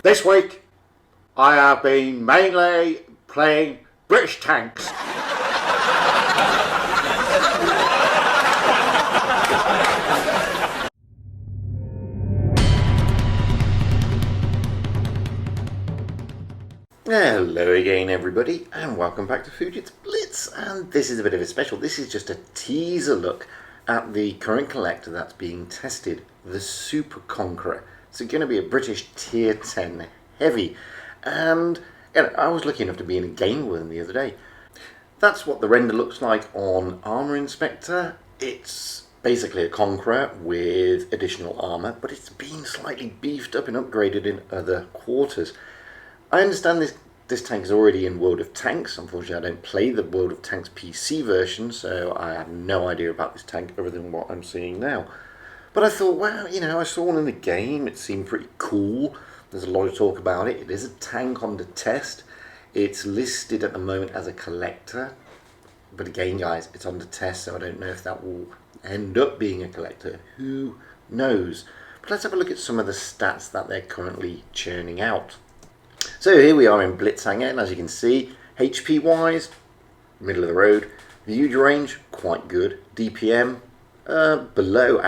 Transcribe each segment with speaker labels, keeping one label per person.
Speaker 1: This week, I have been mainly playing British tanks. Hello again everybody, and welcome back to Fujit's Blitz, and this is a bit of a special. This is just a teaser look at the current collector that's being tested, the Super Conqueror. It's going to be a British Tier 10 heavy, and I was lucky enough to be in a game with them the other day. That's what the render looks like on Armor Inspector. It's basically a Conqueror with additional armor, but it's been slightly beefed up and upgraded in other quarters. I understand this tank is already in World of Tanks. Unfortunately, I don't play the World of Tanks PC version, so I have no idea about this tank other than what I'm seeing now. But I thought, well, I saw one in the game. It seemed pretty cool. There's a lot of talk about it. It is a tank under test. It's listed at the moment as a collector. But again, guys, it's under test, so I don't know if that will end up being a collector. Who knows? But let's have a look at some of the stats that they're currently churning out. So here we are in BrinSigr, and as you can see, HP wise, middle of the road. View range, quite good. DPM, above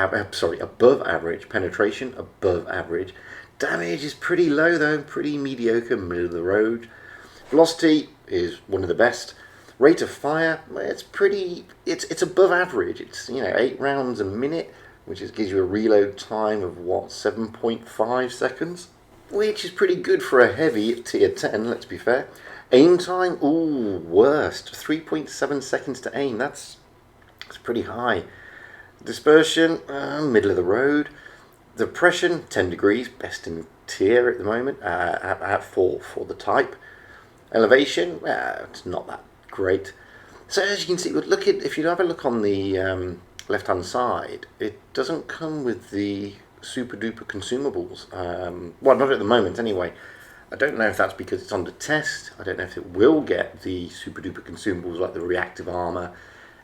Speaker 1: average. Penetration, above average. Damage is pretty low though, pretty mediocre, middle of the road. Velocity is one of the best. Rate of fire, it's above average. It's 8 rounds a minute, which gives you a reload time of 7.5 seconds. Which is pretty good for a heavy at tier 10, let's be fair. Aim time, worst. 3.7 seconds to aim, that's pretty high. Dispersion, middle of the road. Depression, 10 degrees, best in tier at the moment, for the type. Elevation, it's not that great. So as you can see, if you have a look on the left-hand side, it doesn't come with the super duper consumables. Well, not at the moment anyway. I don't know if that's because it's under test. I don't know if it will get the super duper consumables like the reactive armor,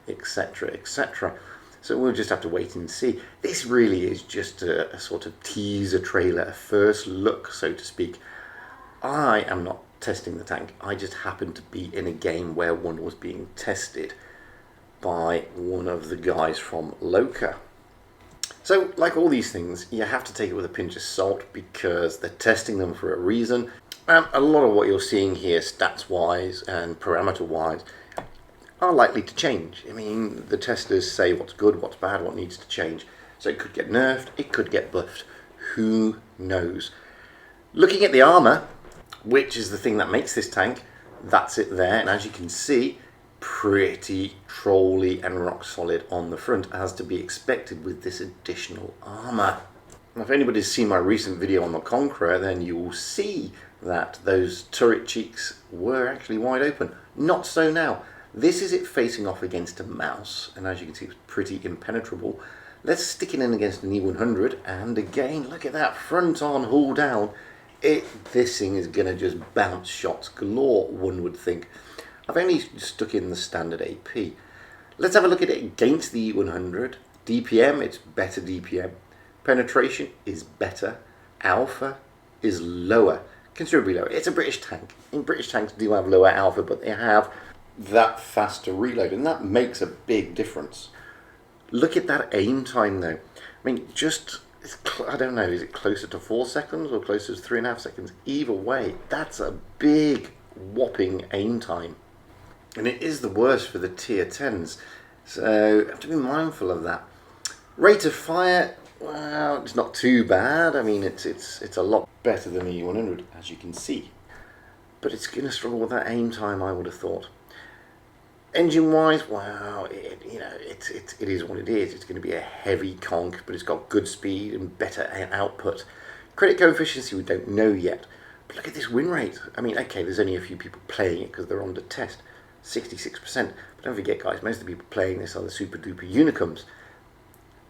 Speaker 1: etc, etc. So we'll just have to wait and see. This really is just a sort of teaser trailer, a first look, so to speak. I am not testing the tank. I just happened to be in a game where one was being tested by one of the guys from LOCA. So, like all these things, you have to take it with a pinch of salt because they're testing them for a reason. And a lot of what you're seeing here, stats-wise and parameter-wise, are likely to change. I mean, the testers say what's good, what's bad, what needs to change. So it could get nerfed, it could get buffed. Who knows? Looking at the armor, which is the thing that makes this tank, that's it there. And as you can see, pretty trolly and rock solid on the front, as to be expected with this additional armor. Now, if anybody's seen my recent video on the Conqueror, then you will see that those turret cheeks were actually wide open. Not so now. This is it facing off against a mouse, and as you can see, it's pretty impenetrable. Let's stick it in against an E100, and again, look at that front on hull down. This thing is going to just bounce shots galore, one would think. I've only stuck in the standard AP. Let's have a look at it against the E100. DPM, it's better DPM. Penetration is better. Alpha is lower, considerably lower. It's a British tank. And British tanks do have lower alpha, but they have that faster reload, and that makes a big difference. Look at that aim time though. I mean, I don't know, is it closer to 4 seconds or closer to 3.5 seconds? Either way, that's a big whopping aim time. And it is the worst for the tier 10s, so you have to be mindful of that. Rate of fire, well, it's not too bad. I mean, it's a lot better than the E100, as you can see. But it's going to struggle with that aim time, I would have thought. Engine-wise, well, it is what it is. It's going to be a heavy conch, but it's got good speed and better output. Credit coefficient, we don't know yet. But look at this win rate. I mean, okay, there's only a few people playing it because they're under test. 66%. But don't forget, guys, most of the people playing this are the super duper unicums.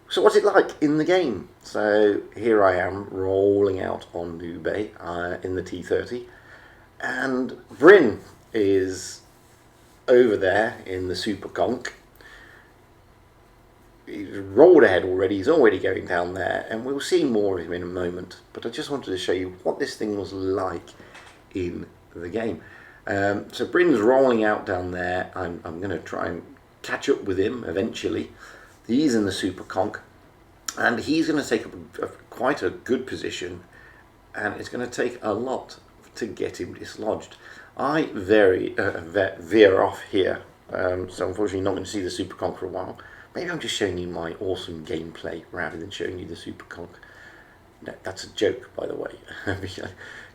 Speaker 1: So what's it like in the game? So here I am rolling out on Wotb in the T30. And Brin is over there in the Super Conch. he's rolled ahead already, he's already going down there, and we'll see more of him in a moment. But I just wanted to show you what this thing was like in the game. So Bryn's rolling out down there. I'm going to try and catch up with him eventually. He's in the Super Conk, and he's going to take up quite a good position, and it's going to take a lot to get him dislodged. I veer off here, so unfortunately not going to see the Super Conk for a while. Maybe I'm just showing you my awesome gameplay rather than showing you the Super Conk. No, that's a joke, by the way.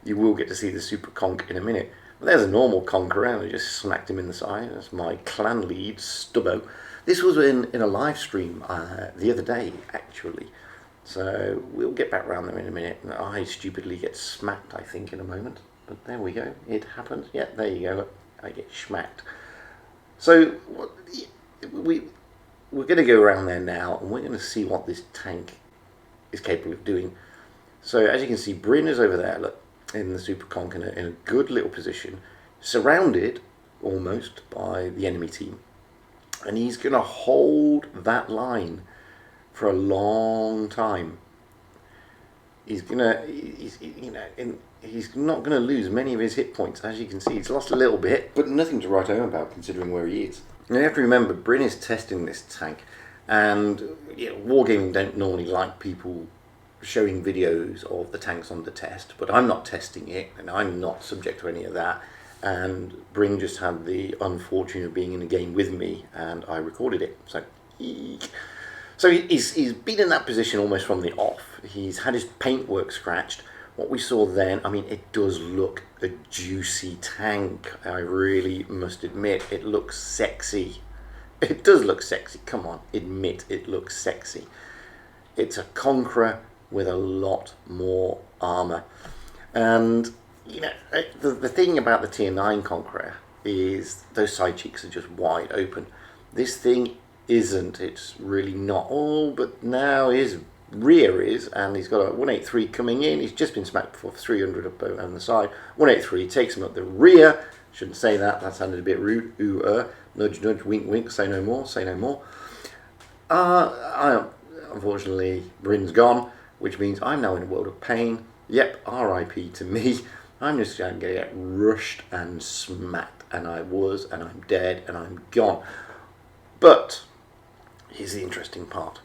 Speaker 1: You will get to see the Super Conk in a minute. But there's a normal Conqueror, and I just smacked him in the side. That's my clan lead, Stubbo. This was in a live stream the other day, actually. So we'll get back around there in a minute. And I stupidly get smacked, I think, in a moment. But there we go. It happens. Yeah, there you go. Look, I get smacked. So we're going to go around there now, and we're going to see what this tank is capable of doing. So as you can see, Bryn is over there, look, in the Super Conk in a good little position, surrounded almost by the enemy team. And he's going to hold that line for a long time. He's not going to lose many of his hit points. As you can see, he's lost a little bit, but nothing to write home about considering where he is. Now you have to remember, Bryn is testing this tank, and Wargaming don't normally like people showing videos of the tanks under test, but I'm not testing it, and I'm not subject to any of that. And Bryn just had the unfortune of being in a game with me, and I recorded it. So he's been in that position almost from the off. He's had his paintwork scratched. What we saw then, I mean, it does look a juicy tank. I really must admit, it looks sexy. It does look sexy. Come on, admit it looks sexy. It's a Conqueror with a lot more armor. And the thing about the tier 9 Conqueror is those side cheeks are just wide open. This thing isn't. It's really not. Oh, but now his rear is, and he's got a 183 coming in. He's just been smacked for 300 up on the side. 183 takes him up the rear. Shouldn't say that. That sounded a bit rude. Nudge, nudge, wink, wink. Say no more. Say no more. Unfortunately, Bryn's gone, which means I'm now in a world of pain. Yep, RIP to me. I'm just going to get rushed and smacked, and I'm dead, and I'm gone. But here's the interesting part.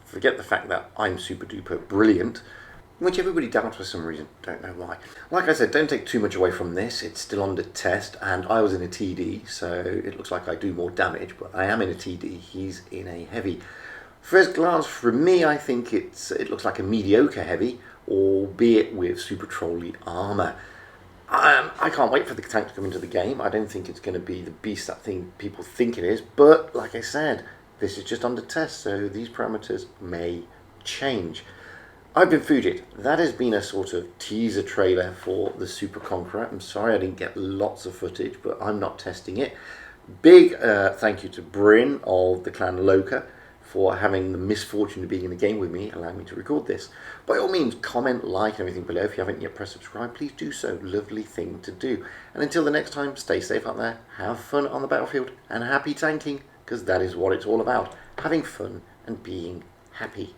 Speaker 1: Forget the fact that I'm super duper brilliant, which everybody doubts for some reason. Don't know why. Like I said, don't take too much away from this. It's still under test, and I was in a TD, so it looks like I do more damage, but I am in a TD. He's in a heavy. First glance, from me, I think it looks like a mediocre heavy, albeit with super trolley armor. I can't wait for the tank to come into the game. I don't think it's going to be the beast that people think it is, but like I said, this is just under test, so these parameters may change. I've been Fujit. That has been a sort of teaser trailer for the Super Conqueror. I'm sorry I didn't get lots of footage, but I'm not testing it. Big thank you to Bryn of the clan LOCA for having the misfortune of being in the game with me, allowing me to record this. By all means, comment, like, and everything below. If you haven't yet pressed subscribe, please do so. Lovely thing to do. And until the next time, stay safe out there, have fun on the battlefield, and happy tanking, because that is what it's all about. Having fun and being happy.